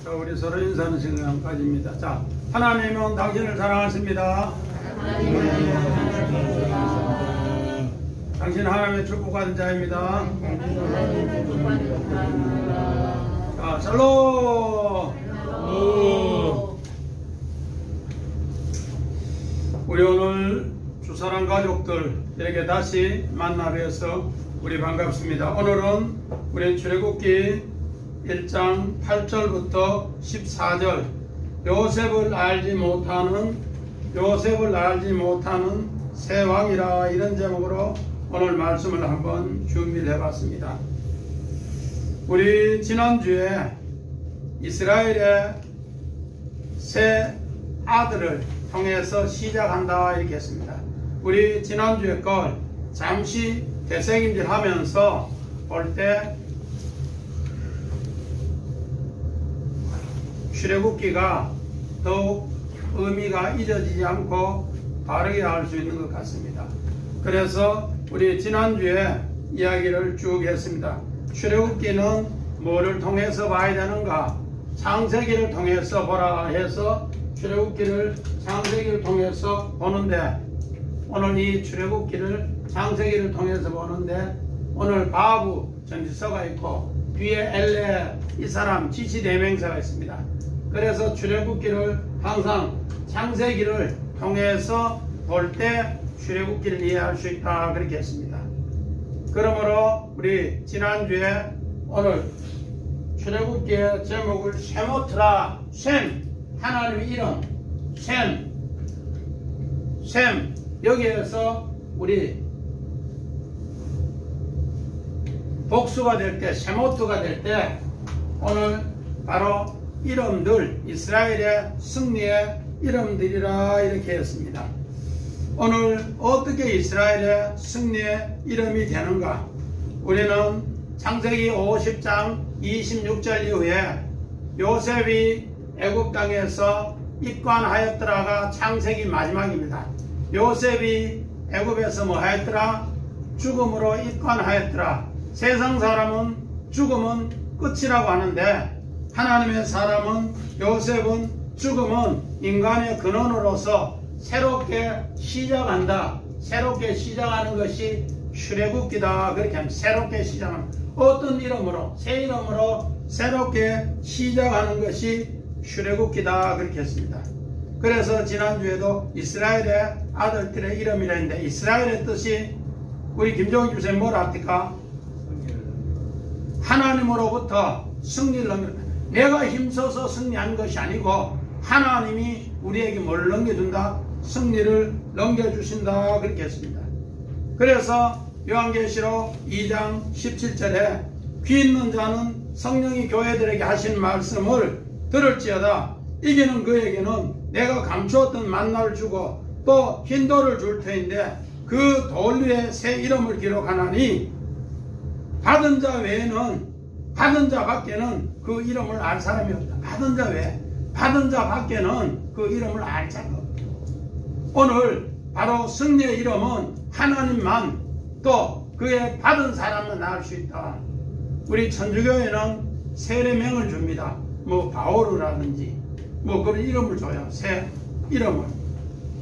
자, 우리 서로 인사하는 시간까지입니다. 자, 하나님은 당신을 사랑하십니다. 당신은 하나님의 축복받은 자입니다. 자, 샬롬. 우리 오늘 주사랑 가족들 이렇게 다시 만나 뵈어서 우리 반갑습니다. 오늘은 우리 출애굽기 1장 8절부터 14절 요셉을 알지 못하는 새 왕이라, 이런 제목으로 오늘 말씀을 한번 준비를 해봤습니다. 우리 지난주에 이스라엘의 새 아들을 통해서 시작한다 이렇게 했습니다. 우리 지난주에 걸 잠시 되새김질 하면서 볼 때 출애굽기가 더욱 의미가 잊어지지 않고 바르게 알 수 있는 것 같습니다. 그래서 우리 지난주에 이야기를 쭉 했습니다. 출애굽기는 뭐를 통해서 봐야 되는가? 창세기를 통해서 보라 해서 출애굽기를 창세기를 통해서 보는데, 오늘 이 출애굽기를 창세기를 통해서 보는데, 오늘 바브 전지서가 있고 뒤에 엘레 이 사람 지시대명사가 있습니다. 그래서 출애굽기를 항상 창세기를 통해서 볼 때 출애굽기를 이해할 수 있다 그렇게 했습니다. 그러므로 우리 지난주에 오늘 출애굽기의 제목을 쉐모트라, 셈, 하나님의 이름, 셈, 여기에서 우리 복수가 될 때, 쉐모트가 될 때, 오늘 바로 이름들, 이스라엘의 승리의 이름들이라 이렇게 했습니다. 오늘 어떻게 이스라엘의 승리의 이름이 되는가? 우리는 창세기 50장 26절 이후에 요셉이 애굽 땅에서 입관하였더라가 창세기 마지막입니다. 요셉이 애굽에서 뭐 하였더라? 죽음으로 입관하였더라. 세상 사람은 죽음은 끝이라고 하는데, 하나님의 사람은, 요셉은 죽음은 인간의 근원으로서 새롭게 시작한다. 새롭게 시작하는 것이 출애굽기다. 그렇게 하면 새롭게 시작하는, 어떤 이름으로, 새 이름으로 새롭게 시작하는 것이 출애굽기다 그렇게 했습니다. 그래서 지난주에도 이스라엘의 아들들의 이름이라 했는데, 이스라엘의 뜻이 우리 김종익 교수님 뭐라 합니까? 하나님으로부터 승리를 넘깁니다. 내가 힘써서 승리한 것이 아니고 하나님이 우리에게 뭘 넘겨준다? 승리를 넘겨주신다 그렇게 했습니다. 그래서 요한계시록 2장 17절에 귀 있는 자는 성령이 교회들에게 하신 말씀을 들을지어다. 이기는 그에게는 내가 감추었던 만나를 주고 또 흰 돌을 줄 터인데 그 돌 위에 새 이름을 기록하나니, 받은 자 외에는, 받은 자 밖에는 그 이름을 알 사람이 없다. 받은 자 외에, 받은 자 밖에는 그 이름을 알 자가 없다. 오늘 바로 승리의 이름은 하나님만, 또 그의 받은 사람만 알 수 있다. 우리 천주교회는 세례명을 줍니다. 뭐 바오르라든지 뭐 그런 이름을 줘요. 새 이름을.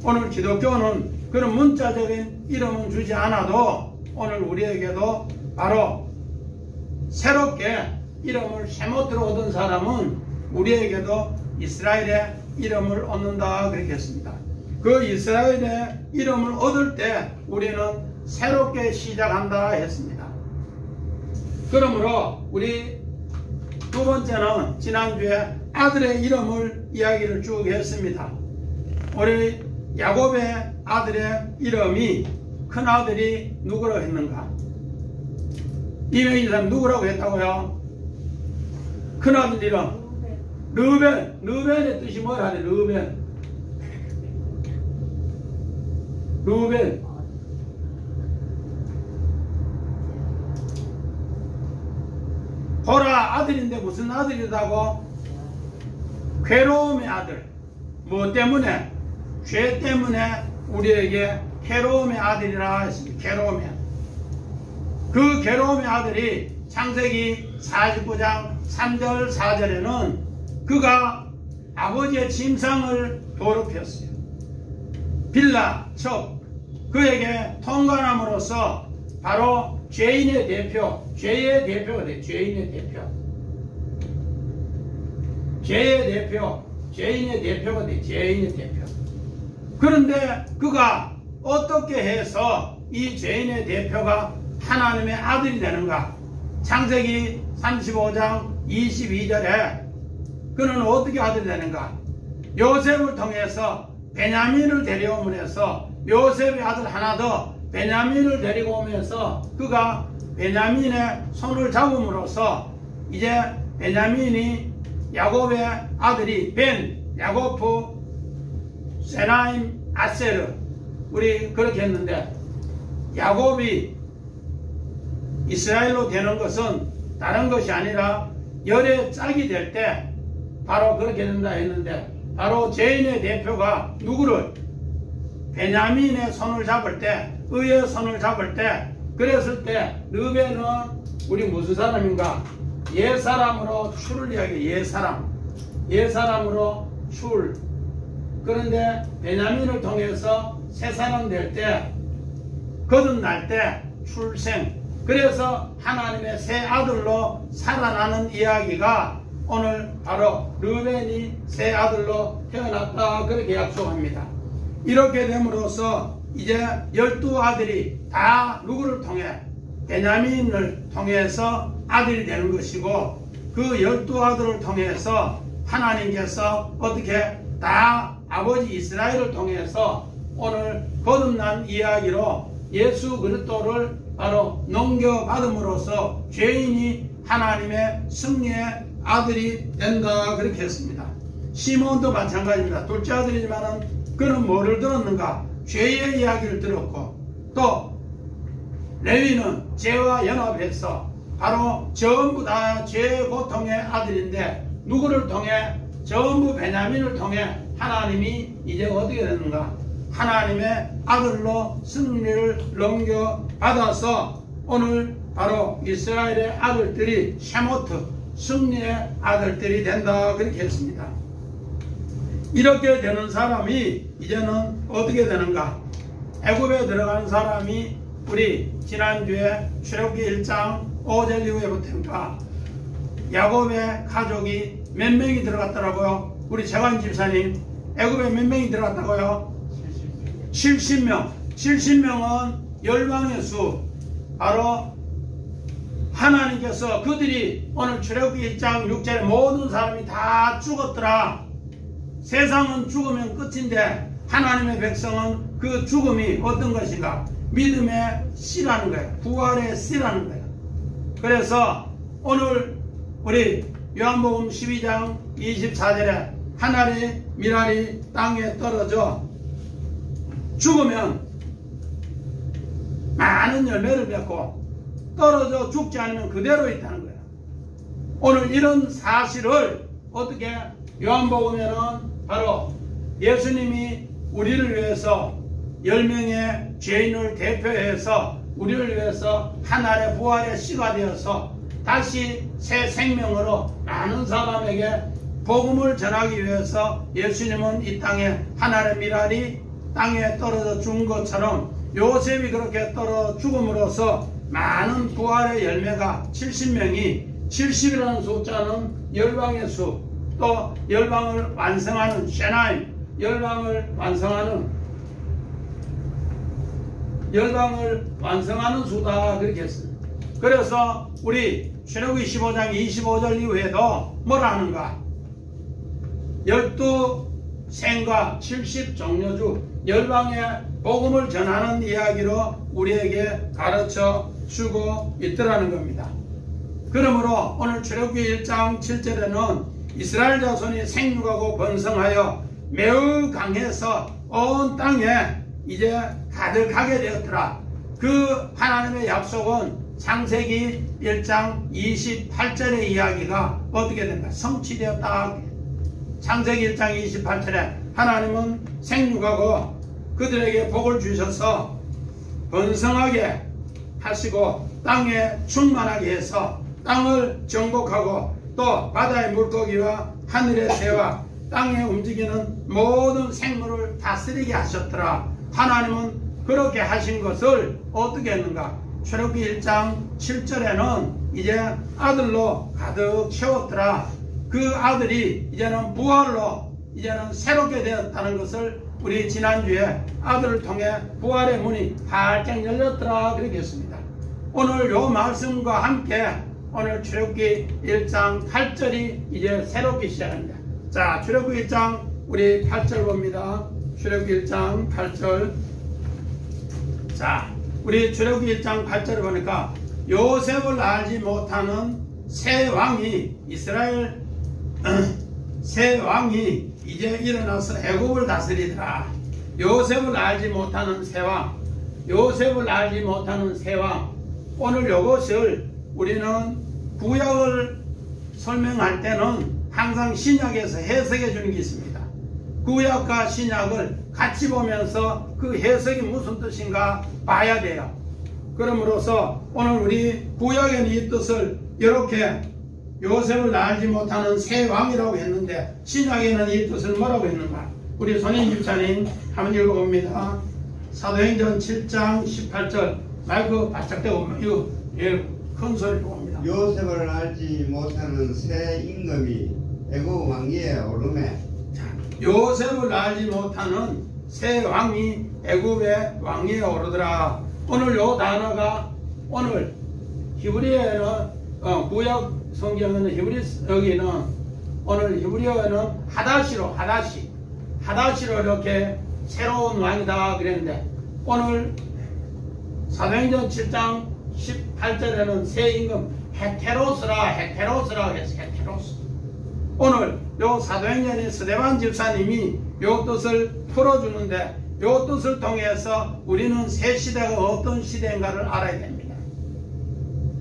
오늘 기독교는 그런 문자적인 이름은 주지 않아도 오늘 우리에게도 바로 새롭게 이름을 쉐모트로 얻은 사람은 우리에게도 이스라엘의 이름을 얻는다 그렇게 했습니다. 그 이스라엘의 이름을 얻을 때 우리는 새롭게 시작한다 했습니다. 그러므로 우리 두 번째는 지난주에 아들의 이름을 이야기를 쭉 했습니다. 우리 야곱의 아들의 이름이, 큰 아들이 누구라고 했는가? 이명희 사람 누구라고 했다고요? 큰 아들 이름 르벤. 르벤의 뜻이 뭐라 하네? 르벤. 보라, 아들인데 무슨 아들이라고? 괴로움의 아들. 뭐 때문에? 죄 때문에 우리에게 괴로움의 아들이라 했습니다. 괴로움의 아들. 그 괴로움의 아들이 창세기 49장 3절 4절에는 그가 아버지의 짐승을 더럽혔어요. 빌라, 첩, 그에게 통관함으로써 바로 죄인의 대표, 죄의 대표가 돼. 죄인의 대표. 죄의 대표, 죄인의 대표가 돼. 죄인의 대표. 그런데 그가 어떻게 해서 이 죄인의 대표가 하나님의 아들이 되는가? 창세기 35장 22절에 그는 어떻게 아들이 되는가? 요셉을 통해서 베냐민을 데려오면 해서 요셉의 아들 하나 더 베냐민을 데리고 오면서 그가 베냐민의 손을 잡음으로써 이제 베냐민이 야곱의 아들이 벤, 야고프, 세나임, 아세르 우리 그렇게 했는데 야곱이 이스라엘로 되는 것은 다른 것이 아니라 열의 짝이 될 때 바로 그렇게 된다 했는데 바로 죄인의 대표가 누구를 베냐민의 손을 잡을 때 의의 손을 잡을 때 그랬을 때 르벤은 우리 무슨 사람인가? 옛사람으로 출을 이야기해. 옛사람으로 출. 그런데 베냐민을 통해서 새 사람 될 때 거듭날 때 출생. 그래서 하나님의 새 아들로 살아나는 이야기가 오늘 바로 르벤이 새 아들로 태어났다 그렇게 약속합니다. 이렇게 됨으로써 이제 12아들이 다 누구를 통해? 베냐민을 통해서 아들이 되는 것이고 그 12아들을 통해서 하나님께서 어떻게 다 아버지 이스라엘을 통해서 오늘 거듭난 이야기로 예수 그리스도를 바로 넘겨받음으로써 죄인이 하나님의 승리의 아들이 된다 그렇게 했습니다. 시몬도 마찬가지입니다. 둘째 아들이지만은 그는 뭐를 들었는가? 죄의 이야기를 들었고 또 레위는 죄와 연합해서 바로 전부 다 죄의 고통의 아들인데 누구를 통해? 전부 베냐민을 통해 하나님이 이제 어떻게 됐는가? 하나님의 아들로 승리를 넘겨받아서 오늘 바로 이스라엘의 아들들이 쉐모트 승리의 아들들이 된다 그렇게 했습니다. 이렇게 되는 사람이 이제는 어떻게 되는가? 애굽에 들어간 사람이 우리 지난주에 출애굽기 1장 5절 이후에부터인가 야곱의 가족이 몇 명이 들어갔더라고요? 우리 재관 집사님 애굽에 몇 명이 들어갔다고요? 70명. 70명은 열방의 수. 바로 하나님께서 그들이 오늘 출애굽기 1장 6절에 모든 사람이 다 죽었더라. 세상은 죽으면 끝인데 하나님의 백성은 그 죽음이 어떤 것인가? 믿음의 씨라는 거예요. 부활의 씨라는 거예요. 그래서 오늘 우리 요한복음 12장 24절에 하늘의 미랄이 땅에 떨어져 죽으면 많은 열매를 맺고 떨어져 죽지 않으면 그대로 있다는 거예요. 오늘 이런 사실을 어떻게 요한복음에는 바로 예수님이 우리를 위해서 10명의 죄인을 대표해서 우리를 위해서 하늘의 부활의 씨가 되어서 다시 새 생명으로 많은 사람에게 복음을 전하기 위해서 예수님은 이 땅에 하늘의 미랄이 땅에 떨어져 죽은 것처럼 요셉이 그렇게 떨어져 죽음으로써 많은 부활의 열매가 70명이 70이라는 숫자는 열방의 수, 또 열방을 완성하는 쉐나임, 열방을 완성하는 수다 그렇게 했습니다. 그래서 우리 출애굽기 15장 25절 이후에도 뭐라 하는가? 12생과 70종려주 열방의 복음을 전하는 이야기로 우리에게 가르쳐 주고 있더라는 겁니다. 그러므로 오늘 출애굽기 1장 7절에는 이스라엘 자손이 생육하고 번성하여 매우 강해서 온 땅에 이제 가득하게 되었더라. 그 하나님의 약속은 창세기 1장 28절의 이야기가 어떻게 된가? 성취되었다. 창세기 1장 28절에 하나님은 생육하고 그들에게 복을 주셔서 번성하게 하시고 땅에 충만하게 해서 땅을 정복하고 또 또 바다의 물고기와 하늘의 새와 땅에 움직이는 모든 생물을 다스리게 하셨더라. 하나님은 그렇게 하신 것을 어떻게 했는가? 출애굽기 1장 7절에는 이제 아들로 가득 채웠더라. 그 아들이 이제는 부활로 이제는 새롭게 되었다는 것을 우리 지난주에 아들을 통해 부활의 문이 활짝 열렸더라 그렇게 했습니다. 오늘 요 말씀과 함께 오늘 출애굽기 1장 8절이 이제 새롭게 시작합니다. 자, 출애굽기 1장 우리 8절 봅니다. 출애굽기 1장 8절. 자, 우리 출애굽기 1장 8절을 보니까 요셉을 알지 못하는 새 왕이 이스라엘 새 왕이 이제 일어나서 애굽을 다스리더라. 요셉을 알지 못하는 새 왕, 요셉을 알지 못하는 새 왕. 오늘 요것을 우리는 구약을 설명할 때는 항상 신약에서 해석해 주는 게 있습니다. 구약과 신약을 같이 보면서 그 해석이 무슨 뜻인가 봐야 돼요. 그러므로서 오늘 우리 구약에는 이 뜻을 이렇게 요셉을 알지 못하는 새 왕이라고 했는데 신약에는 이 뜻을 뭐라고 했는가? 우리 손인 집사님 한번 읽어봅니다. 사도행전 7장 18절. 마이크 바짝 대고 이거 큰 소리로 봅니다. 요셉을 알지 못하는 새 임금이 애굽 왕위에 오르매. 요셉을 알지 못하는 새 왕이 애굽의 왕위에 오르더라. 오늘 요 단어가 오늘 히브리어에는 구약 성경에는 여기는 오늘 히브리어에는 하다시로 이렇게 새로운 왕이다 그랬는데 오늘 사도행전 7장 18절에는 새 임금 헤테로스라 해서 헤테로스. 오늘 요 사도행전의 스데반 집사님이 요 뜻을 풀어주는데 요 뜻을 통해서 우리는 새 시대가 어떤 시대인가를 알아야 됩니다.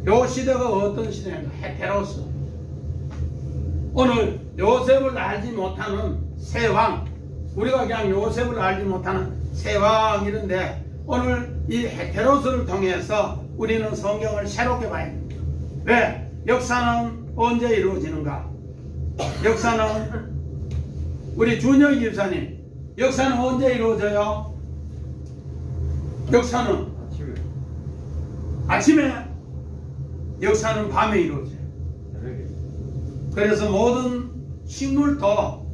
요 시대가 어떤 시대인가? 헤테로스. 오늘 요셉을 알지 못하는 새 왕, 우리가 그냥 요셉을 알지 못하는 새 왕 이런데 오늘 이 헤테로스를 통해서 우리는 성경을 새롭게 봐야 됩니다. 왜? 역사는 언제 이루어지는가? 역사는 우리 준영이 집사님, 역사는 언제 이루어져요? 역사는 아침에, 역사는 밤에 이루어져요. 그래서 모든 식물도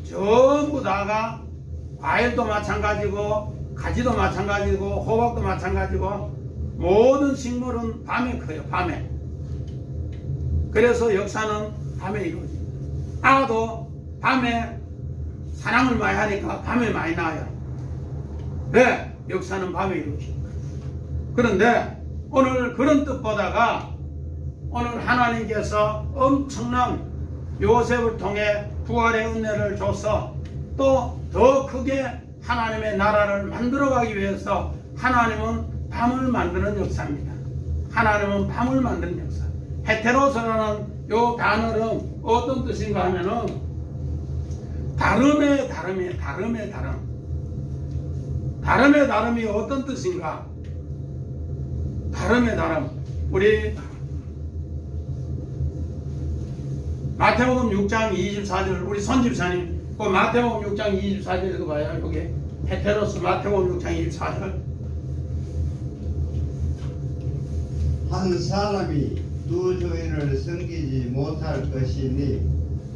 전부 다가 과일도 마찬가지고 가지도 마찬가지고 호박도 마찬가지고 모든 식물은 밤에 커요. 밤에. 그래서 역사는 밤에 이루어집니다. 아도 밤에 사랑을 많이 하니까 밤에 많이 나와요. 왜? 역사는 밤에 이루어집니다. 그런데 오늘 그런 뜻보다가 오늘 하나님께서 엄청난 요셉을 통해 부활의 은혜를 줘서 또 더 크게 하나님의 나라를 만들어가기 위해서 하나님은 밤을 만드는 역사입니다. 하나님은 밤을 만드는 역사. 헤테로스라는 요 단어는 어떤 뜻인가 하면은 다름의 다름이 어떤 뜻인가? 다름의 다름. 우리 마태복음 6장 24절 우리 손집사님 그 마태복음 6장 24절 읽어봐요. 여기 헤테로스 마태복음 6장 24절. 한 사람이 두 주인을 섬기지 못할 것이니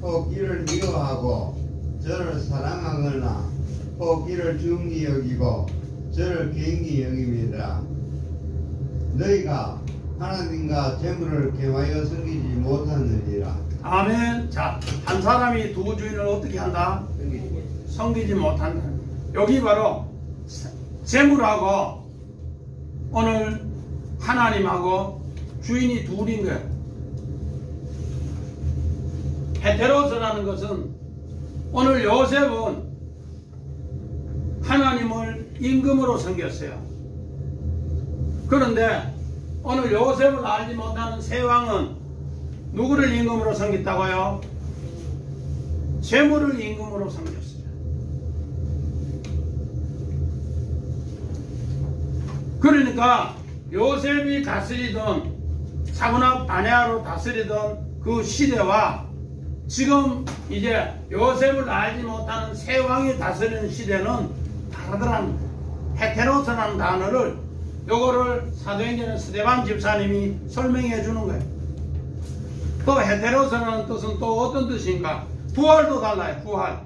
혹 이를 미워하고 저를 사랑하거나 혹 이를 중히 여기고 저를 경히 여깁니다. 너희가 하나님과 재물을 개하여 섬기지 못하느니라. 아멘. 자, 한 사람이 두 주인을 어떻게 한다? 섬기지 못한다. 여기 바로 재물하고 오늘 하나님하고 주인이 둘인 거예요. 헤테로스라는 것은 오늘 요셉은 하나님을 임금으로 섬겼어요. 그런데 오늘 요셉을 알지 못하는 새 왕은 누구를 임금으로 섬겼다고요? 재물을 임금으로 섬겼어요. 그러니까 요셉이 다스리던 사분합 바네아로 다스리던 그 그 시대와 지금 이제 요셉을 알지 못하는 새 왕이 다스리는 시대는 다르더라는 거예요. 헤테로스라는 단어를 요거를 사도행전의 스데반 집사님이 설명해 주는 거예요. 또 헤테로스라는 뜻은 또 어떤 뜻인가? 부활도 달라요. 부활.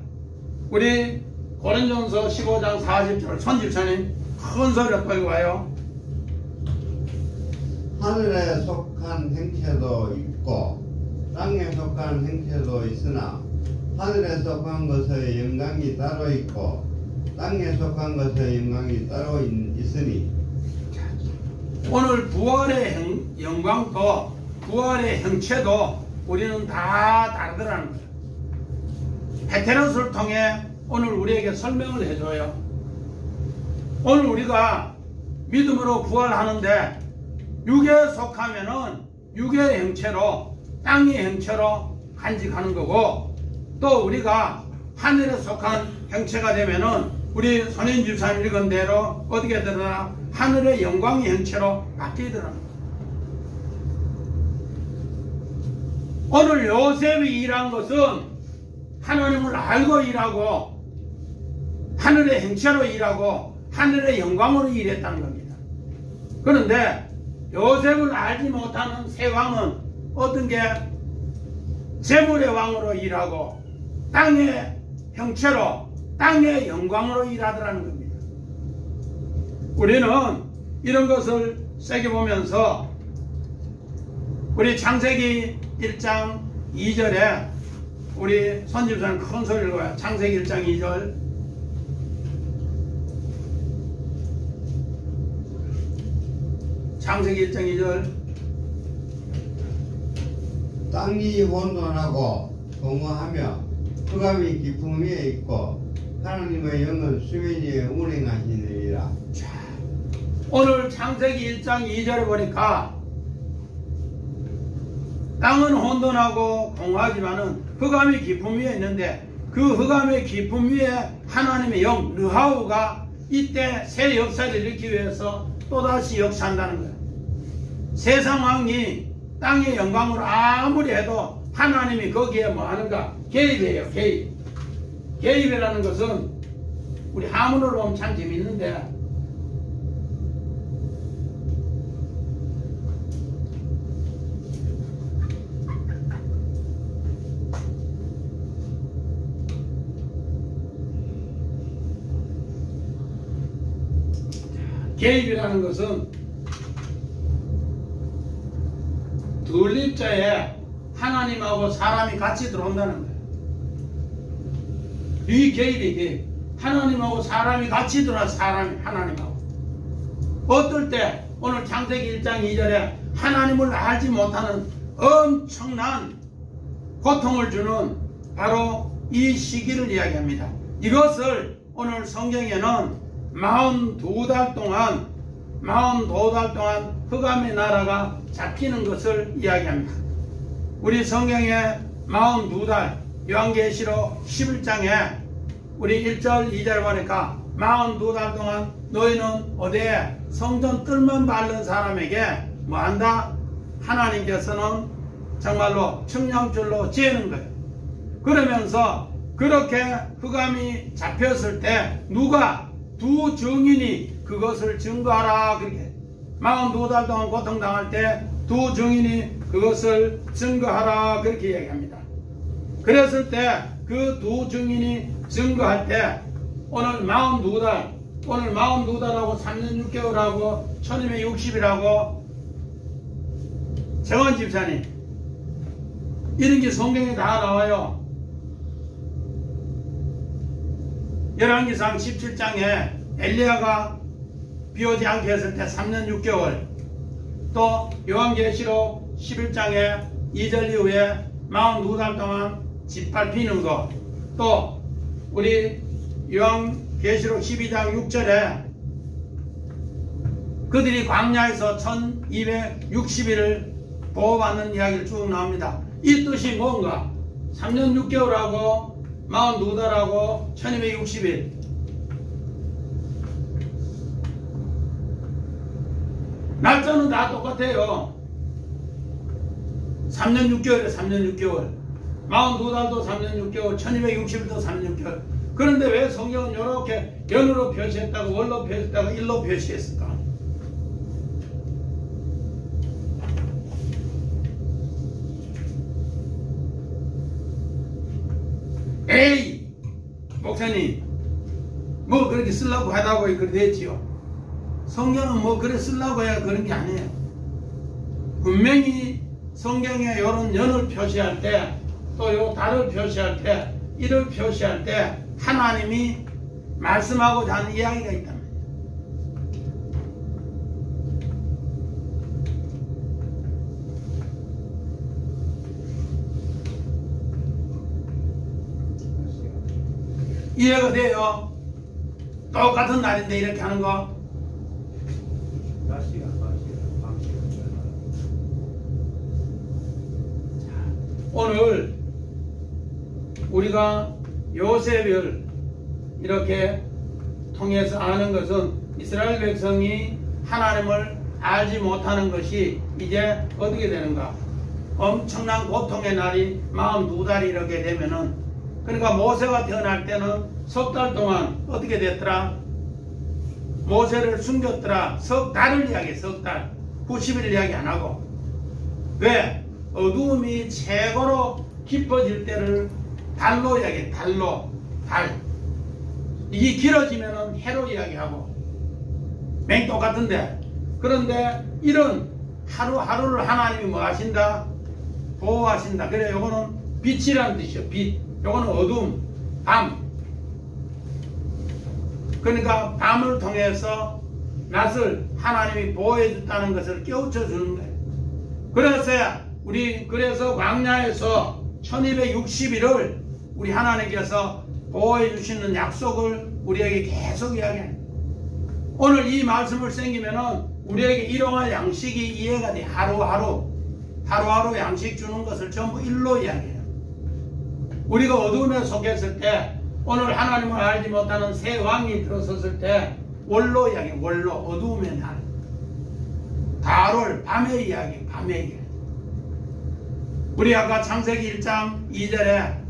우리 고린전서 15장 40절 선 집사님 큰 소리로 또 읽어봐요. 하늘에 속한 행체도 있고 땅에 속한 행체도 있으나 하늘에 속한 것의 영광이 따로 있고 땅에 속한 것의 영광이 따로 있으니 오늘 부활의 영광도 부활의 형체도 우리는 다 다르더라는 거예요. 헤테로스를 통해 오늘 우리에게 설명을 해줘요. 오늘 우리가 믿음으로 부활하는데 육에 속하면은 육의 형체로 땅의 형체로 간직하는 거고, 또 우리가 하늘에 속한 형체가 되면은 우리 선인 집사님 읽은 대로 어떻게 되더라? 하늘의 영광의 형체로 바뀌더라. 오늘 요셉이 일한 것은 하나님을 알고 일하고 하늘의 형체로 일하고 하늘의 영광으로 일했다는 겁니다. 그런데 요셉을 알지 못하는 새 왕은 어떤 게 재물의 왕으로 일하고 땅의 형체로 땅의 영광으로 일하더라는 겁니다. 우리는 이런 것을 새겨보면서 우리 창세기 1장 2절에 우리 선집사님 큰 소리를 읽어요. 창세기 1장 2절. 창세기 1장 2절. 땅이 혼돈하고 공허하며 흑암이 깊음 위에 있고 하나님의 영은 수면 위에 운행하시느니라. 오늘 창세기 1장 2절에 보니까 땅은 혼돈하고 공허하지만은 흑암이 깊음 위에 있는데 그 흑암의 깊음 위에 하나님의 영 르하우가 이때 새 역사를 일으키기 위해서 또다시 역사한다는 거예요. 세상 왕이 땅의 영광으로 아무리 해도 하나님이 거기에 뭐 하는가? 개입해요. 개입. 개입이라는 것은 우리 한문으로 보면 참 재밌는데 개입이라는 것은 둘립자에 하나님하고 사람이 같이 들어온다는 거예요. 이 개입이 개입. 하나님하고 사람이 같이 들어와. 사람이 하나님하고. 어떨 때 오늘 창세기 1장 2절에 하나님을 알지 못하는 엄청난 고통을 주는 바로 이 시기를 이야기합니다. 이것을 오늘 성경에는 42달 동안 흑암의 나라가 잡히는 것을 이야기합니다. 우리 성경에 42달 요한계시록 11장에 우리 1절 2절 보니까 42달 동안 너희는 어디에 성전 뜰만 밟는 사람에게 뭐한다? 하나님께서는 정말로 청량줄로 재는 거예요. 그러면서 그렇게 흑암이 잡혔을 때 누가 두 증인이 그것을 증거하라. 그렇게 42달 동안 고통당할 때 두 증인이 그것을 증거하라. 그렇게 얘기합니다. 그랬을 때 그 두 증인이 증거할 때 오늘 42달하고 3년 6개월하고 1260이라고 정원 집사님 이런 게 성경에 다 나와요. 열왕기상 17장에 엘리야가 비오지 않게 했을 때 3년 6개월, 또 요한계시록 11장에 2절 이후에 42달 동안 짓밟히는 것, 또 우리 요한계시록 12장 6절에 그들이 광야에서 1260일을 보호받는 이야기를 쭉 나옵니다. 이 뜻이 뭔가? 3년 6개월하고 42달하고 1260일. 날짜는 다 똑같아요. 3년 6개월에 3년 6개월. 42달도 3년 6개월, 1260일도 3년 6개월. 그런데 왜 성경은 이렇게 연으로 표시했다고, 월로 표시했다고, 일로 표시했을까? 에이! 목사님, 뭐 그렇게 쓰려고 하다고 그렇게 됐지요. 성경은 뭐 그래 쓰려고 해야 그런 게 아니에요. 분명히 성경에 이런 연을 표시할 때, 또 요 달을 표시할 때, 일을 표시할 때 하나님이 말씀하고자 하는 이야기가 있단 말이에요. 이해가 돼요? 똑같은 날인데 이렇게 하는 거? 오늘 우리가 요셉을 이렇게 통해서 아는 것은 이스라엘 백성이 하나님을 알지 못하는 것이 이제 어떻게 되는가? 엄청난 고통의 날이 42달이 이렇게 되면은, 그러니까 모세가 태어날 때는 석 달 동안 어떻게 됐더라? 모세를 숨겼더라. 석 달을 이야기해. 석 달. 90일 이야기 안 하고. 왜? 어두움이 최고로 깊어질 때를 달로 이야기해. 달로. 달. 이게 길어지면은 해로 이야기하고. 맹 똑같은데. 그런데 이런 하루하루를 하나님이 뭐 하신다? 보호하신다. 그래, 요거는 빛이라는 뜻이요. 빛. 요거는 어둠. 밤. 그러니까 밤을 통해서 낮을 하나님이 보호해 줬다는 것을 깨우쳐 주는 거예요. 그래서 광야에서 1260일을 우리 하나님께서 보호해 주시는 약속을 우리에게 계속 이야기해요. 오늘 이 말씀을 생기면은 우리에게 일용할 양식이 이해가 돼. 하루하루 양식 주는 것을 전부 일로 이야기해요. 우리가 어두움에 속했을 때, 오늘 하나님을 알지 못하는 새 왕이 들어섰을 때 월로 이야기해. 월로. 어두움의 날. 달월. 밤의 이야기. 밤의 이야기. 우리 아까 창세기 1장 2절에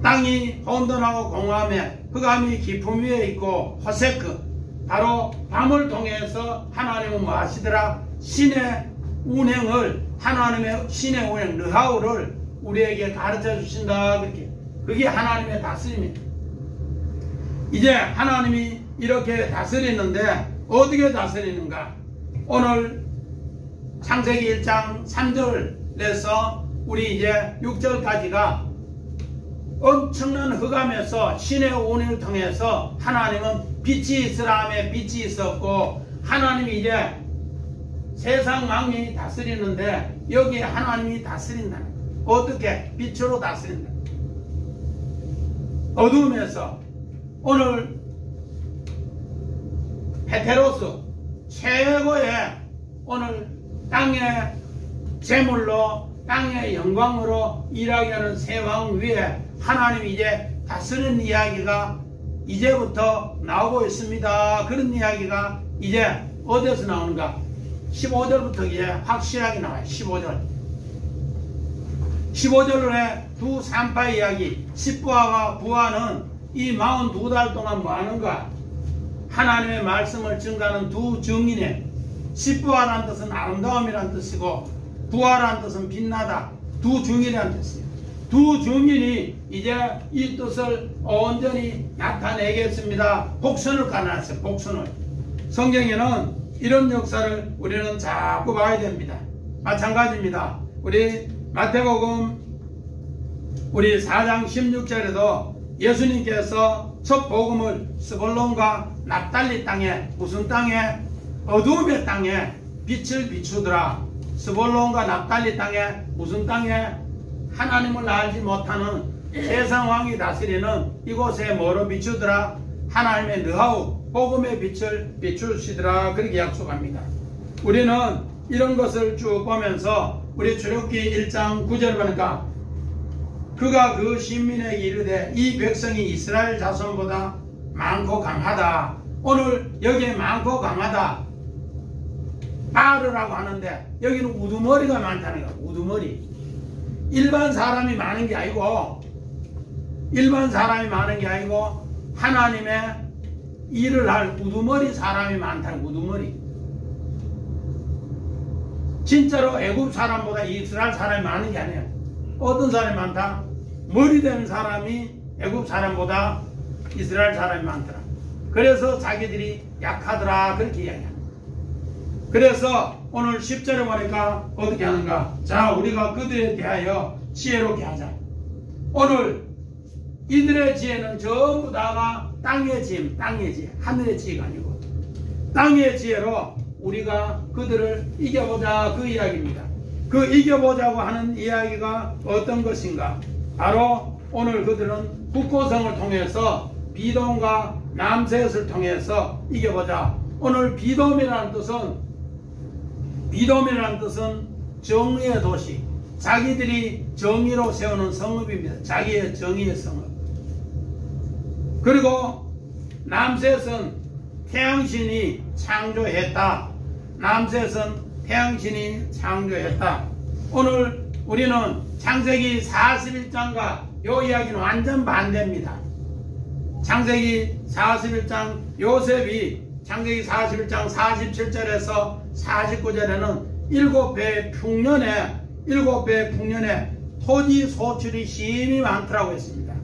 땅이 혼돈하고 공허함에 흑암이 깊음 위에 있고 호세크, 바로 밤을 통해서 하나님은 뭐 하시더라? 신의 운행을, 하나님의 신의 운행 르하우를 우리에게 가르쳐 주신다. 그렇게. 그게 하나님의 다스림입니다. 이제 하나님이 이렇게 다스리는데 어떻게 다스리는가? 오늘 창세기 1장 3절에서 우리 이제 6절까지가 엄청난 흑암에서 신의 운을 통해서 하나님은 빛이 있으라 하며 빛이 있었고, 하나님이 이제 세상 왕이 다스리는데 여기에 하나님이 다스린다. 어떻게? 빛으로 다스린다. 어두움에서. 오늘 페테로스 최고의 오늘 땅의 재물로, 땅의 영광으로 일하게 하는 새 왕 위에 하나님이 이제 다스리는 이야기가 이제부터 나오고 있습니다. 그런 이야기가 이제 어디에서 나오는가? 15절부터 이제 확실하게 나와요. 15절에 두 산파 이야기. 십부하와 부하는 이 42달 동안 뭐 하는가? 하나님의 말씀을 증가하는 두 증인의, 십부하라는 뜻은 아름다움이라는 뜻이고 부하라는 뜻은 빛나다. 두 증인이라는 뜻이에요. 두 증인이 이제 이 뜻을 온전히 나타내겠습니다. 복선을 깔아놨어요. 복선을. 성경에는 이런 역사를 우리는 자꾸 봐야 됩니다. 마찬가지입니다. 우리 마태복음 우리 4장 16절에도 예수님께서 첫 복음을 스불론과 납달리 땅에, 무슨 땅에? 어두움의 땅에 빛을 비추더라. 스불론과 납달리 땅에, 무슨 땅에? 하나님을 알지 못하는 세상 왕이 다스리는 이곳에 뭐로 비추더라? 하나님의 느하우, 복음의 빛을 비추시더라. 그렇게 약속합니다. 우리는 이런 것을 쭉 보면서 우리 출애굽기 1장 9절 보니까 그가 그 신민에게 이르되 이 백성이 이스라엘 자손보다 많고 강하다. 오늘 여기에 많고 강하다. 빠르라고 하는데 여기는 우두머리가 많다는 거야. 우두머리. 일반 사람이 많은 게 아니고 하나님의 일을 할 우두머리 사람이 많다는 우두머리. 진짜로 애굽 사람보다 이스라엘 사람이 많은 게 아니에요. 어떤 사람이 많다? 머리 된 사람이 애굽 사람보다 이스라엘 사람이 많더라. 그래서 자기들이 약하더라 그렇게 이야기합니다. 그래서 오늘 10절에 보니까 어떻게 하는가? 자, 우리가 그들에 대하여 지혜롭게 하자. 오늘 이들의 지혜는 전부 다가 땅의 지혜, 하늘의 지혜가 아니고 땅의 지혜로 우리가 그들을 이겨보자 그 이야기입니다. 그 이겨보자고 하는 이야기가 어떤 것인가? 바로 오늘 그들은 북고성을 통해서 비돔과 남셋을 통해서 이겨보자. 오늘 비돔이라는 뜻은 정의의 도시, 자기들이 정의로 세우는 성읍입니다. 자기의 정의의 성읍. 그리고 남셋은 태양신이 창조했다. 오늘 우리는 창세기 41장과 요 이야기는 완전 반대입니다. 창세기 41장 요셉이 창세기 41장 47절에서 49절에는 7배의 풍년에 토지 소출이 심히 많더라고 했습니다.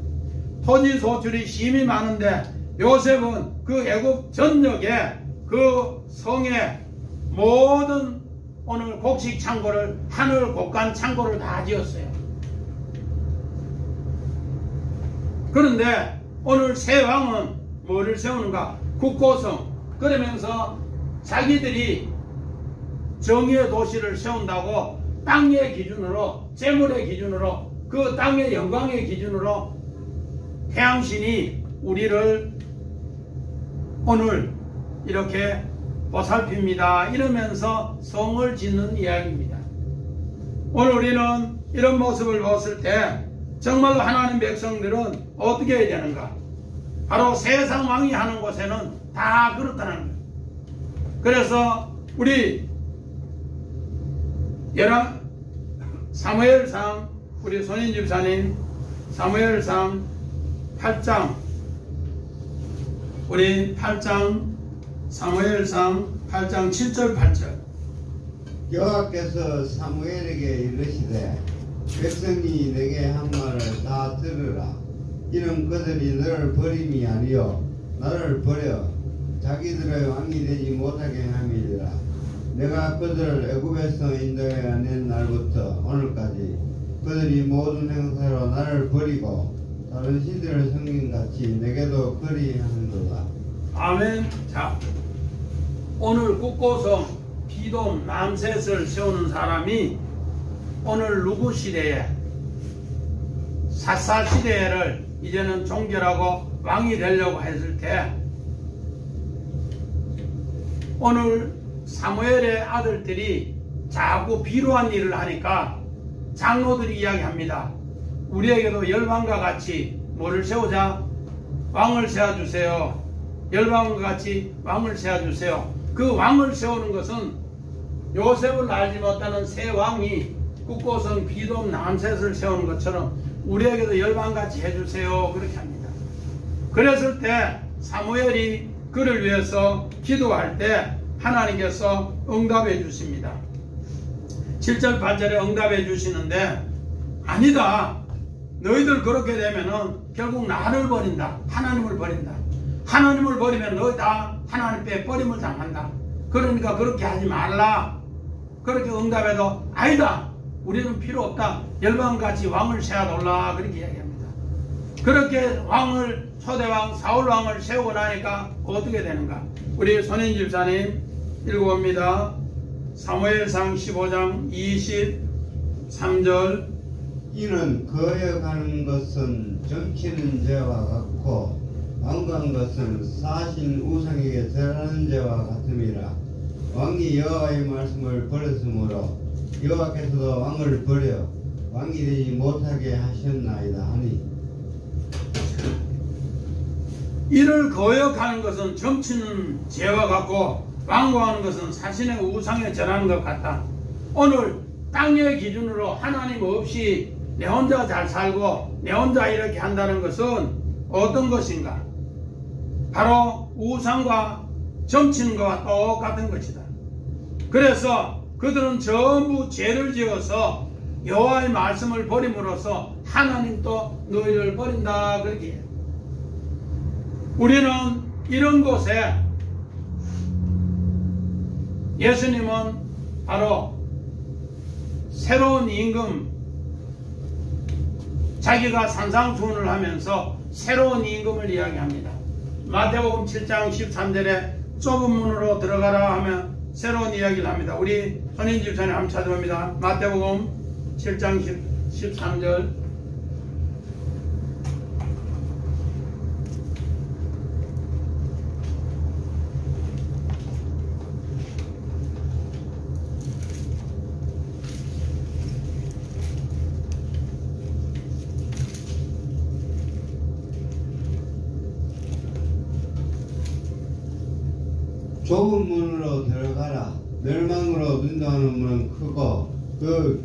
토지 소출이 심히 많은데 요셉은 그 애굽 전역에 그 성에 모든 오늘 곡식 창고를 하늘 곡간 창고를 다 지었어요. 그런데 오늘 세 왕은 뭐를 세우는가? 국고성. 그러면서 자기들이 정의의 도시를 세운다고 땅의 기준으로, 재물의 기준으로, 그 땅의 영광의 기준으로 태양신이 우리를 오늘 이렇게 보살핍니다. 이러면서 성을 짓는 이야기입니다. 오늘 우리는 이런 모습을 봤을 때 정말로 하나님 백성들은 어떻게 해야 되는가? 바로 세상 왕이 하는 곳에는 다 그렇다는 거예요. 그래서 우리 사무엘상 우리 손인 집사님 사무엘상 8장 사무엘상 8장 7절 8절 여호와께서 사무엘에게 이르시되 백성이 내게 한 말을 다 들으라. 이는 그들이 너를 버림이 아니요 나를 버려 자기들의 왕이 되지 못하게 함이니라. 내가 그들을 애굽에서 인도하여 낸 날부터 오늘까지 그들이 모든 행사로 나를 버리고 다른 신들을 섬긴같이 내게도 그리하는도다. 아멘. 자, 오늘 국고성 비돔 남셋을 세우는 사람이 오늘 누구 시대에 사사 시대를 이제는 종결하고 왕이 되려고 했을 때 오늘 사무엘의 아들들이 자꾸 비루한 일을 하니까 장로들이 이야기합니다. 우리에게도 열방과 같이 뭐를 세우자? 왕을 세워주세요. 열방과 같이 왕을 세워주세요. 그 왕을 세우는 것은 요셉을 알지 못하는 새 왕이 국고성 비돔 남셋을 세우는 것처럼 우리에게도 열방같이 해주세요. 그렇게 합니다. 그랬을 때 사무엘이 그를 위해서 기도할 때 하나님께서 응답해 주십니다. 7절 8절에 응답해 주시는데 아니다. 너희들 그렇게 되면은 결국 나를 버린다. 하나님을 버린다. 하나님을 버리면 너희 다 하나님 빼 버림을 당한다. 그러니까 그렇게 하지 말라. 그렇게 응답해도 아니다. 우리는 필요 없다. 열방같이 왕을 세워둘라. 그렇게 이야기합니다. 그렇게 왕을 초대왕 사울왕을 세우고 나니까 어떻게 되는가? 우리 손인 집사님 읽어봅니다. 사무엘상 15장 23절 이는 거역하는 것은 점치는 죄와 같고 완고한 것은 사신 우상에게 절하는 죄와 같음이라. 왕이 여호와의 말씀을 버렸으므로 여호와께서도 왕을 버려 왕이 되지 못하게 하셨나이다 하니 이를 거역하는 것은 점치는 죄와 같고 완고하는 것은 자신의 우상에 절하는 것 같다. 오늘 땅의 기준으로 하나님 없이 내 혼자 잘 살고 내 혼자 이렇게 한다는 것은 어떤 것인가? 바로 우상과 점치는 것과 똑같은 것이다. 그래서 그들은 전부 죄를 지어서 여호와의 말씀을 버림으로써 하나님도 너희를 버린다 그렇게 해요. 우리는 이런 곳에 예수님은 바로 새로운 임금, 자기가 산상수훈을 하면서 새로운 임금을 이야기합니다. 마태복음 7장 13절에 좁은 문으로 들어가라 하면 새로운 이야기를 합니다. 우리 손인 집사님 한번 찾아봅니다. 마태복음 7장 13절. 좁은 문으로 들어가라. 멸망으로 인도하는 문은 크고 그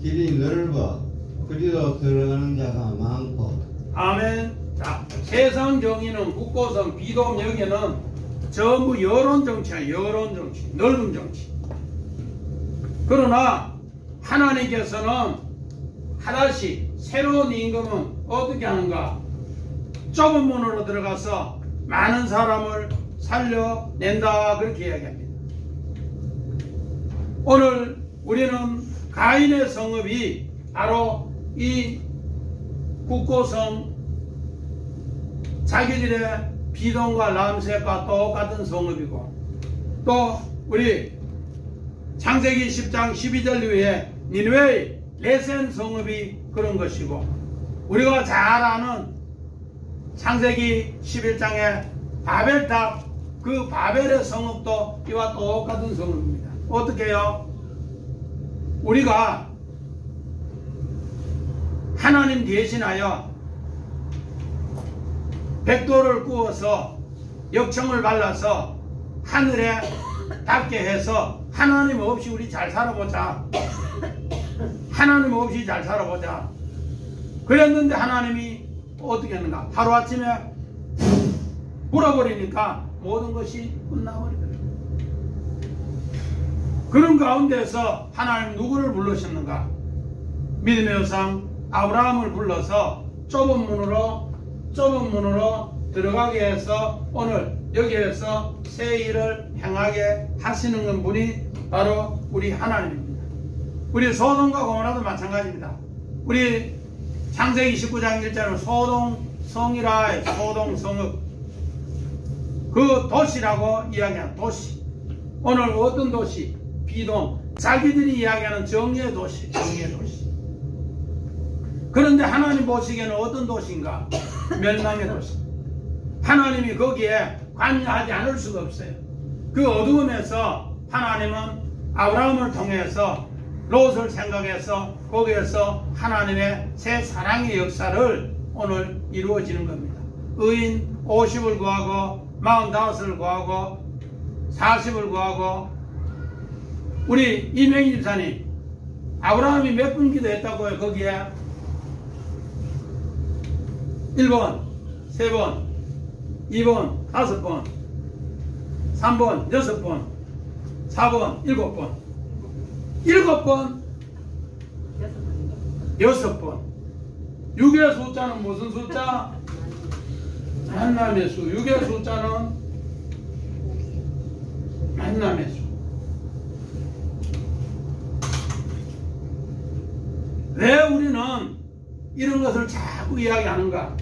길이 넓어 그리로 들어가는 자가 많고. 아멘. 자, 세상 정의는 국고성, 비돔 여기는 전부 여론 정치야. 여론 정치, 넓은 정치. 그러나 하나님께서는 하나씩 새로운 임금은 어떻게 하는가? 좁은 문으로 들어가서 많은 사람을 살려낸다 그렇게 이야기합니다. 오늘 우리는 가인의 성읍이 바로 이 국고성, 자기들의 비돔과 람셋과 똑같은 성읍이고, 또 우리 창세기 10장 12절 이후에 니느웨의 레센 성읍이 그런 것이고, 우리가 잘 아는 창세기 11장의 바벨탑, 그 바벨의 성읍도 이와 똑같은 성읍입니다. 어떻게 해요? 우리가 하나님 대신하여 백도를 구워서 역청을 발라서 하늘에 닿게 해서 하나님 없이 우리 잘 살아보자. 하나님 없이 잘 살아보자. 그랬는데 하나님이 어떻게 했는가? 하루아침에 불어버리니까 모든 것이 끝나버리더라고요. 그런 가운데서 하나님 누구를 부르셨는가? 믿음의 조상 아브라함을 불러서 좁은 문으로 들어가게 해서 오늘 여기에서 새 일을 행하게 하시는 건 분이 바로 우리 하나님입니다. 우리 소돔과 고모라도 마찬가지입니다. 우리 창세기 29장 1절은 소동성이라 소동성읍, 그 도시라고 이야기하는 도시. 오늘 어떤 도시? 비돔. 자기들이 이야기하는 정의의 도시, 정의의 도시. 그런데 하나님 보시기에는 어떤 도시인가? 멸망의 도시. 하나님이 거기에 관여하지 않을 수가 없어요. 그 어두움에서 하나님은 아브라함을 통해서 롯을 생각해서 거기에서 하나님의 새 사랑의 역사를 오늘 이루어지는 겁니다. 의인 50을 구하고 45을 구하고 40을 구하고. 우리 이명희 집사님 아브라함이 몇 번 기도했다고요? 거기에 1번 3번 2번 5번 3번 6번 4번 7번 7번 6번. 6의 숫자는 무슨 숫자? 만남의 수. 6의 숫자는 만남의 수. 왜 우리는 이런 것을 자꾸 이야기하는가?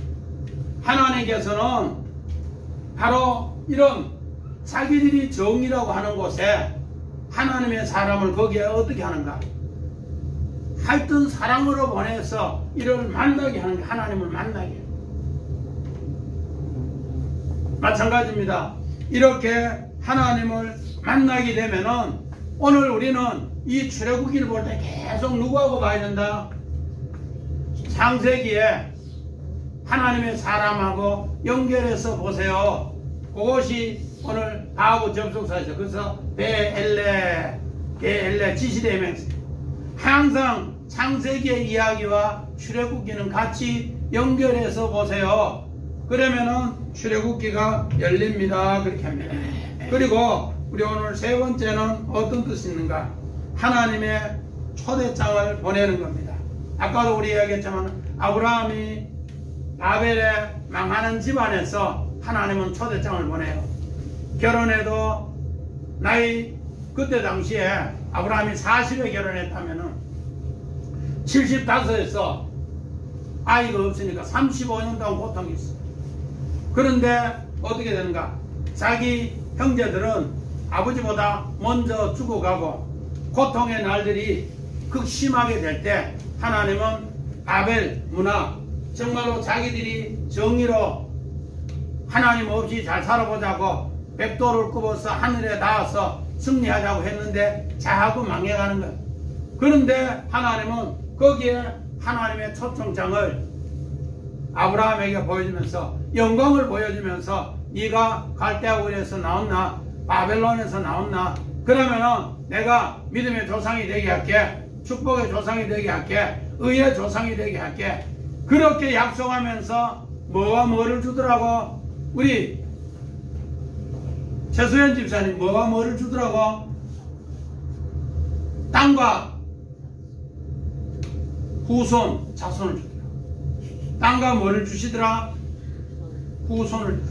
하나님께서는 바로 이런 자기들이 정의라고 하는 곳에 하나님의 사람을 거기에 어떻게 하는가? 하여튼 사랑으로 보내서 이를 만나게 하는 게 하나님을 만나게. 마찬가지입니다. 이렇게 하나님을 만나게 되면은 오늘 우리는 이 출애굽기를 볼 때 계속 누구하고 봐야 된다? 창세기에 하나님의 사람하고 연결해서 보세요. 그것이 오늘 바하고 접속사죠. 그래서 베엘레, 게엘레 지시대명사. 항상 창세기의 이야기와 출애굽기는 같이 연결해서 보세요. 그러면은 출애굽기가 열립니다. 그렇게 합니다. 그리고 우리 오늘 세 번째는 어떤 뜻이 있는가? 하나님의 초대장을 보내는 겁니다. 아까도 우리 이야기했지만 아브라함이 바벨에 망하는 집안에서 하나님은 초대장을 보내요. 결혼해도 나이 그때 당시에 아브라함이 40에 결혼했다면은 75에서 아이가 없으니까 35년 동안 고통이 있어. 그런데 어떻게 되는가? 자기 형제들은 아버지보다 먼저 죽어가고 고통의 날들이 극심하게 될 때 하나님은 바벨 문화, 정말로 자기들이 정의로 하나님 없이 잘 살아보자고 백도를 굽어서 하늘에 닿아서 승리하자고 했는데 자꾸 망해가는 거예요. 그런데 하나님은 거기에 하나님의 초청장을 아브라함에게 보여주면서 영광을 보여주면서 네가 갈대아 우리에서 나왔나 바벨론에서 나왔나 그러면은 내가 믿음의 조상이 되게 할게, 축복의 조상이 되게 할게, 의의 조상이 되게 할게. 그렇게 약속하면서 뭐와 뭐를 주더라고? 우리 최수연 집사님 뭐와 뭐를 주더라고? 땅과 후손, 자손을 주더라. 땅과 뭐를 주시더라? 후손을.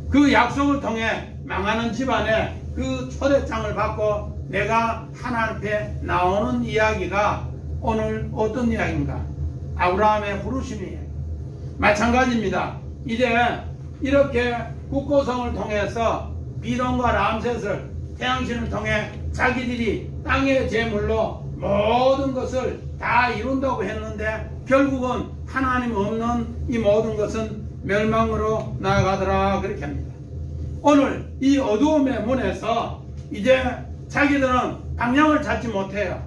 그 약속을 통해 망하는 집안에 그 초대장을 받고 내가 하나님 앞에 나오는 이야기가 오늘 어떤 이야기인가? 아브라함의 부르심이에요. 마찬가지입니다. 이제 이렇게 국고성을 통해서 비동과 람셋을 태양신을 통해 자기들이 땅의 제물로 모든 것을 다 이룬다고 했는데 결국은 하나님 없는 이 모든 것은 멸망으로 나아가더라 그렇게 합니다. 오늘 이 어두움의 문에서 이제 자기들은 방향을 찾지 못해요.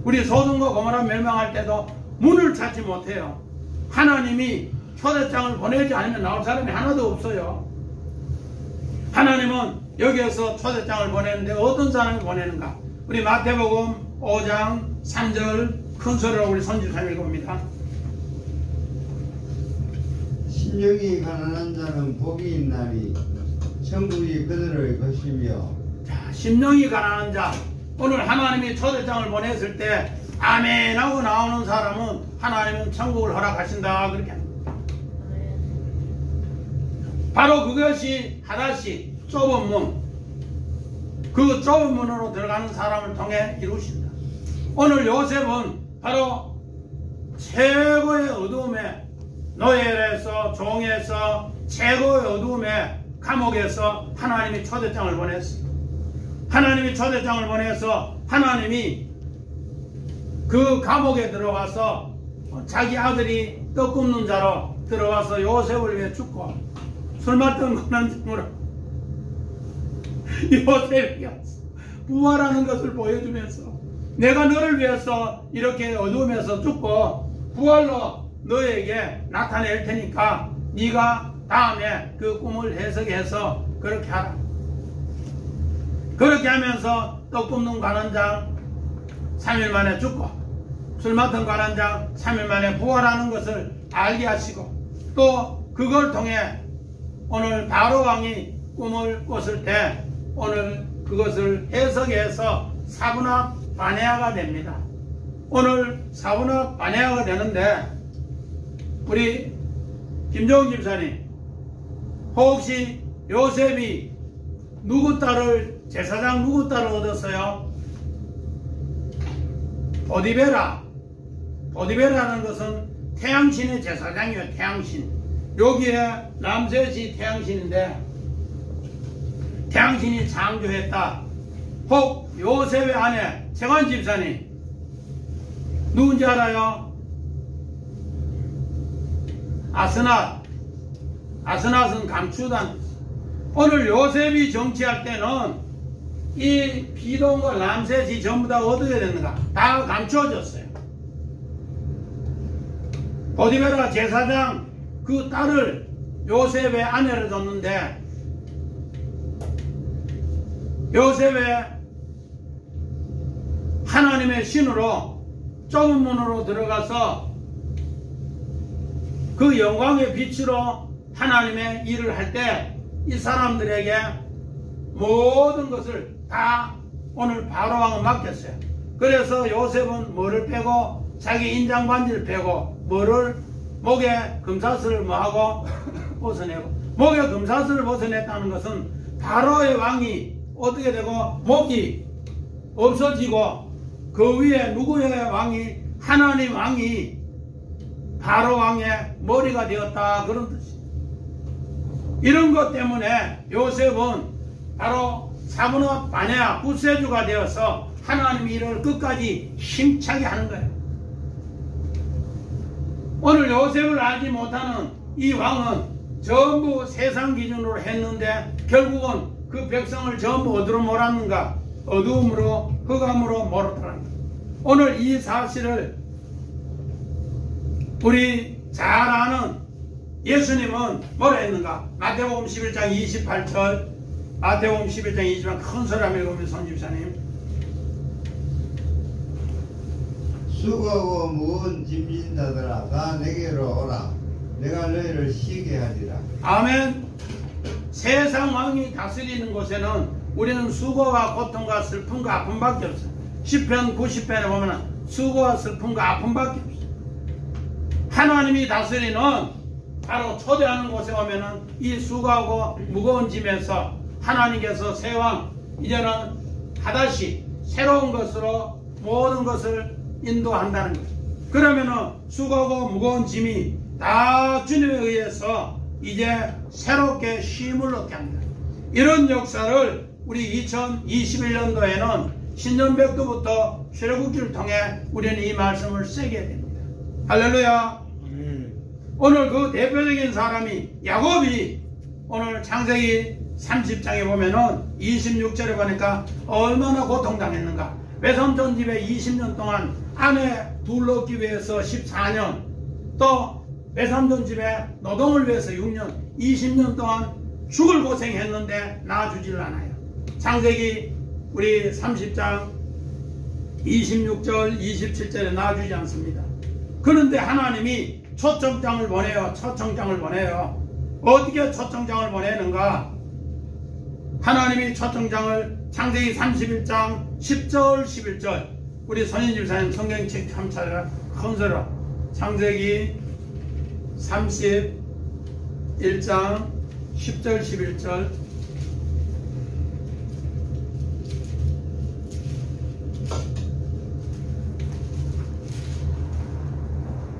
우리 소돔과 고모라 멸망할 때도 문을 찾지 못해요. 하나님이 초대장을 보내지 않으면 나올 사람이 하나도 없어요. 하나님은 여기에서 초대장을 보내는데 어떤 사람이 보내는가? 우리 마태복음 5장 3절 큰 소리로 우리 선지자님 읽어봅니다. 심령이 가난한 자는 복이 있나니 천국이 그들의 것이며. 자, 심령이 가난한 자. 오늘 하나님이 초대장을 보냈을 때 아멘 하고 나오는 사람은 하나님은 천국을 허락하신다 그렇게 합니다. 바로 그것이 하다시 좁은 문, 그 좁은 문으로 들어가는 사람을 통해 이루신다. 오늘 요셉은 바로 최고의 어두움에 노예에서 종에서 최고의 어두움에 감옥에서 하나님이 초대장을 보냈어요. 하나님이 초대장을 보내서 하나님이 그 감옥에 들어와서 자기 아들이 떡 굽는 자로 들어와서 요셉을 위해 죽고 술 맡던 권한증으로 요셉이 부활하는 것을 보여주면서 내가 너를 위해서 이렇게 어두움에서 죽고 부활로 너에게 나타낼 테니까 네가 다음에 그 꿈을 해석해서 그렇게 하라. 그렇게 하면서 떡 굽는 관원장 3일 만에 죽고 술 맡은 관원장 3일 만에 부활하는 것을 알게 하시고 또 그걸 통해 오늘 바로 왕이 꿈을 꿨을 때 오늘 그것을 해석해서 사분학 반야가 됩니다. 오늘 사분학 반야가 되는데 우리 김정은 집사님 혹시 요셉이 누구 딸을 제사장 누구 딸을 얻었어요? 보디베라는 것은 태양신의 제사장이에요. 태양신. 여기에 람셋이 태양신인데 태양신이 창조했다. 혹 요셉의 아내 정한 집사님 누군지 알아요? 아스낫은 감추단. 오늘 요셉이 정치할 때는 이 비동과 람셋이 전부 다 어떻게 됐는가? 다 감추어졌어요. 보디베라 제사장 그 딸을 요셉의 아내를 줬는데 요셉의 하나님의 신으로 좁은 문으로 들어가서 그 영광의 빛으로 하나님의 일을 할 때 이 사람들에게 모든 것을 다 오늘 바로왕은 맡겼어요. 그래서 요셉은 뭐를 빼고 자기 인장 반지를 빼고 뭐를 목에 금사슬을 뭐하고 벗어내고, 목에 금사슬을 벗어냈다는 것은 바로의 왕이 어떻게 되고 목이 없어지고 그 위에 누구의 왕이, 하나님 왕이 바로 왕의 머리가 되었다, 그런 뜻이에요. 이런 것 때문에 요셉은 바로 사브나 바네아 구세주가 되어서 하나님 일을 끝까지 힘차게 하는 거예요. 오늘 요셉을 알지 못하는 이 왕은 전부 세상 기준으로 했는데 결국은 그 백성을 전부 어디로 몰았는가? 어두움으로, 흑암으로 몰았더라. 오늘 이 사실을 우리 잘 아는 예수님은 뭐라 했는가? 마태복음 11장 28절, 마태복음 11장 20절 큰 소리 한번 읽으면 손집사님. 수고하고 무거운 짐진 자들아 다 내게로 오라. 내가 너희를 쉬게 하리라. 아멘. 세상 왕이 다스리는 곳에는 우리는 수고와 고통과 슬픔과 아픔밖에 없어요. 시편 90편에 보면 수고와 슬픔과 아픔밖에 없어요. 하나님이 다스리는 바로 초대하는 곳에 오면은 이 수고하고 무거운 짐에서 하나님께서 새 왕, 이제는 하다시 새로운 것으로 모든 것을 인도한다는 거죠. 그러면은 수고하고 무거운 짐이 다 주님에 의해서 이제 새롭게 쉼을 얻게 합니다. 이런 역사를 우리 2021년도에는 신년백도부터 출애굽기를 통해 우리는 이 말씀을 새게 됩니다. 할렐루야. 오늘 그 대표적인 사람이 야곱이 오늘 창세기 30장에 보면은 26절에 보니까 얼마나 고통당했는가. 외삼촌 집에 20년 동안 아내 둘 얻기 위해서 14년, 또 외삼촌 집에 노동을 위해서 6년, 20년 동안 죽을 고생했는데 낳아주질 않아요. 창세기 우리 30장 26절 27절에 낳아주지 않습니다. 그런데 하나님이 초청장을 보내요. 초청장을 보내요. 어떻게 초청장을 보내는가? 하나님이 초청장을 창세기 31장 10절 11절 우리 선인집사님 성경책 참 찾아라 큰 소리로 창세기 31장 10절 11절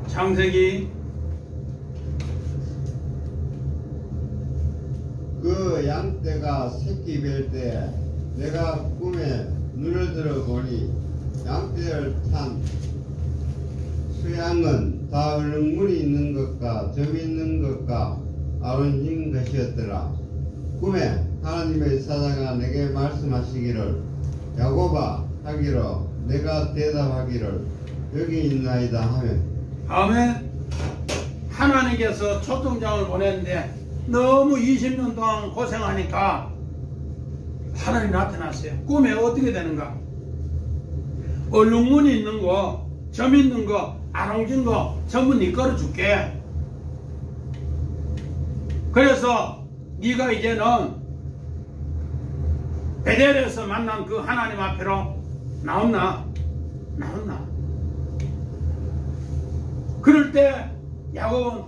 창세기 그 양떼가 새끼 뵐 때 내가 꿈에 눈을 들어 보니 양떼를 탄 수양은 다 얼룩무늬 있는 것과 점 있는 것과 아론진 것이었더라. 꿈에 하나님의 사자가 내게 말씀하시기를 야곱아 하기로 내가 대답하기를 여기 있나이다 하면 아멘. 하나님께서 초청장을 보냈는데 너무 20년 동안 고생하니까 하나님이 나타났어요. 꿈에 어떻게 되는가? 얼룩무늬 있는 거, 점 있는 거, 아롱진 거 전부 네 거로 줄게. 그래서 네가 이제는 베델에서 만난 그 하나님 앞으로 나온나? 그럴 때 야곱은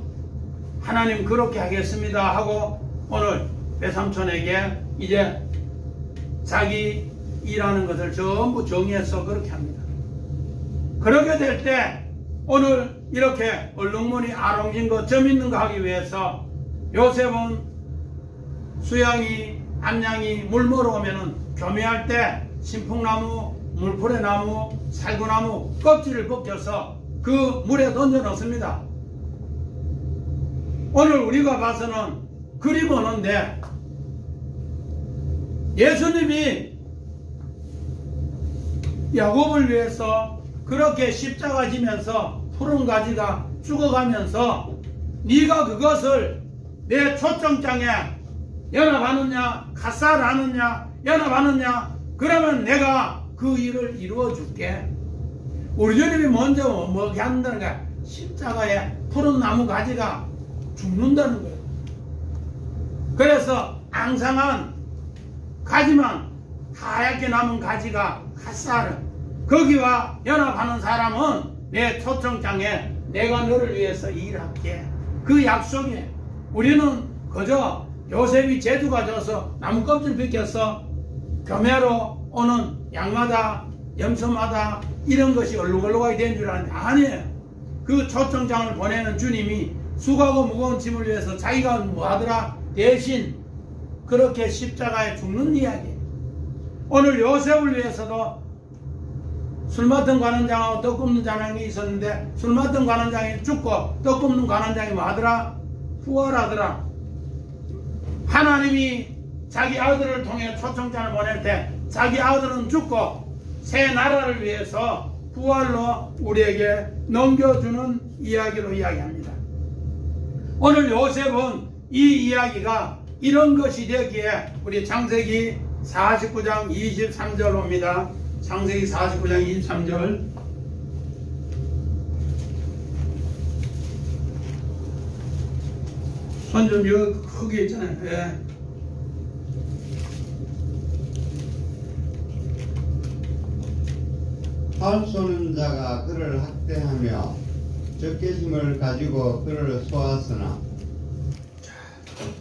하나님 그렇게 하겠습니다 하고 오늘 외삼촌에게 이제 자기 일하는 것을 전부 정리해서 그렇게 합니다. 그렇게 될 때 오늘 이렇게 얼룩무늬 아롱진 거 점 있는 거 하기 위해서 요셉은 수양이 암양이 물 먹으러 오면은 교미할 때 신풍나무, 물풀의 나무, 살구나무 껍질을 벗겨서 그 물에 던져 넣습니다. 오늘 우리가 봐서는 그림 오는데 예수님이 야곱을 위해서 그렇게 십자가 지면서 푸른 가지가 죽어가면서 네가 그것을 내 초청장에 연합하느냐 갓살하느냐 연합하느냐? 그러면 내가 그 일을 이루어 줄게. 우리 주님이 먼저 뭐게 한다는 거야? 십자가에 푸른 나무 가지가 죽는다는 거예요. 그래서 앙상한 가지만 하얗게 남은 가지가 갓살은 거기와 연합하는 사람은 내 초청장에 내가 너를 위해서 일할게. 그 약속에 우리는 그저 요셉이 재주가 져서 나무 껍질 벗겨서 겸해로 오는 양마다 염소마다 이런 것이 얼룩얼룩하게 된 줄 아는데 아니에요. 그 초청장을 보내는 주님이 수고하고 무거운 짐을 위해서 자기가 뭐하더라? 대신 그렇게 십자가에 죽는 이야기. 오늘 요셉을 위해서도 술 맡은 관원장하고 떡 굽는 자명이 있었는데 술 맡은 관원장이 죽고 떡 굽는 관원장이 뭐하더라? 부활하더라. 하나님이 자기 아들을 통해 초청장을 보낼 때 자기 아들은 죽고 새 나라를 위해서 부활로 우리에게 넘겨주는 이야기로 이야기합니다. 오늘 요셉은 이 이야기가 이런 것이 되기에 우리 창세기 49장 23절 옵니다. 창세기 49장 23절. 손 좀 여기 크게 있잖아요. 예. 활 쏘는 자가 그를 학대하며 적개심을 가지고 그를 쏘았으나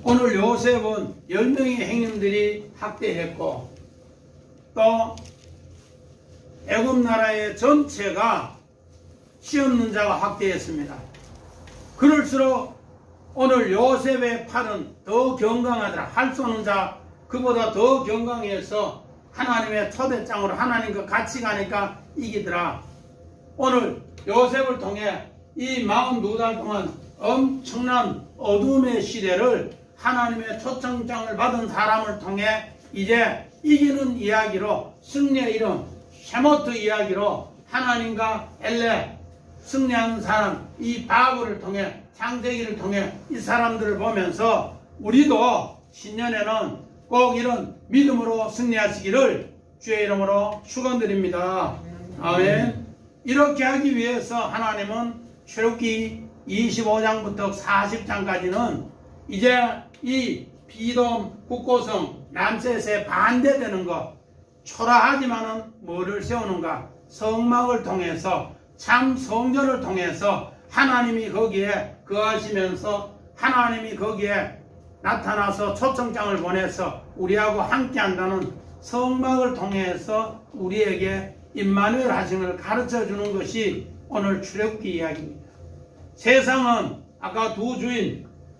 오늘 요셉은 10명의 형님들이 학대했고 또 애굽 나라의 전체가 씨 없는 자가 학대했습니다. 그럴수록 오늘 요셉의 팔은 더 건강하더라. 활 쏘는 자 그보다 더 건강해서 하나님의 초대장으로 하나님과 같이 가니까 이기더라. 오늘 요셉을 통해 이 42달 동안 엄청난 어둠의 시대를 하나님의 초청장을 받은 사람을 통해 이제 이기는 이야기로 승리의 이름 쉐모트 이야기로 하나님과 엘레 승리하는 사람 이 바울을 통해 창세기를 통해 이 사람들을 보면서 우리도 신년에는 꼭 이런 믿음으로 승리하시기를 주의 이름으로 축원드립니다. 아멘. 이렇게 하기 위해서 하나님은 출애굽기 25장부터 40장까지는 이제 이 비돔 국고성 람셋에 반대되는 것 초라하지만은 뭐를 세우는가? 성막을 통해서 참 성전을 통해서 하나님이 거기에 거하시면서 하나님이 거기에 나타나서 초청장을 보내서 우리하고 함께 한다는 성막을 통해서 우리에게 임마누엘 하심을 가르쳐 주는 것이 오늘 출애굽기 이야기입니다. 세상은 아까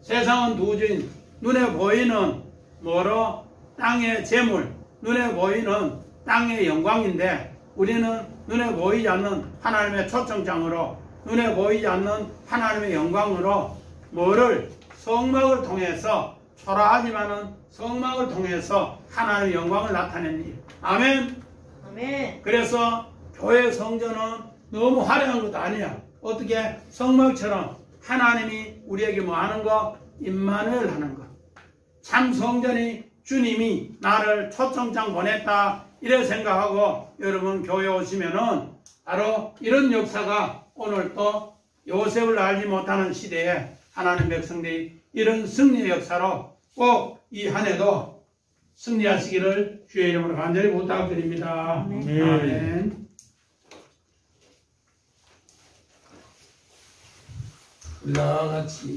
세상은 두 주인 눈에 보이는 뭐로 땅의 재물 눈에 보이는 땅의 영광인데 우리는 눈에 보이지 않는 하나님의 초청장으로 눈에 보이지 않는 하나님의 영광으로 뭐를 성막을 통해서 초라하지만은 성막을 통해서 하나님의 영광을 나타내는 일. 아멘. 아멘. 그래서 교회 성전은 너무 화려한 것도 아니야. 어떻게 성막처럼 하나님이 우리에게 뭐 하는 거? 임마누엘 하는 거. 참 성전이 주님이 나를 초청장 보냈다 이래 생각하고 여러분 교회 오시면은 바로 이런 역사가 오늘 또 요셉을 알지 못하는 시대에 하나님 백성들이 이런 승리의 역사로 꼭 이 한 해도 승리하시기를 주의 이름으로 간절히 부탁드립니다. 아멘. 우리 다 같이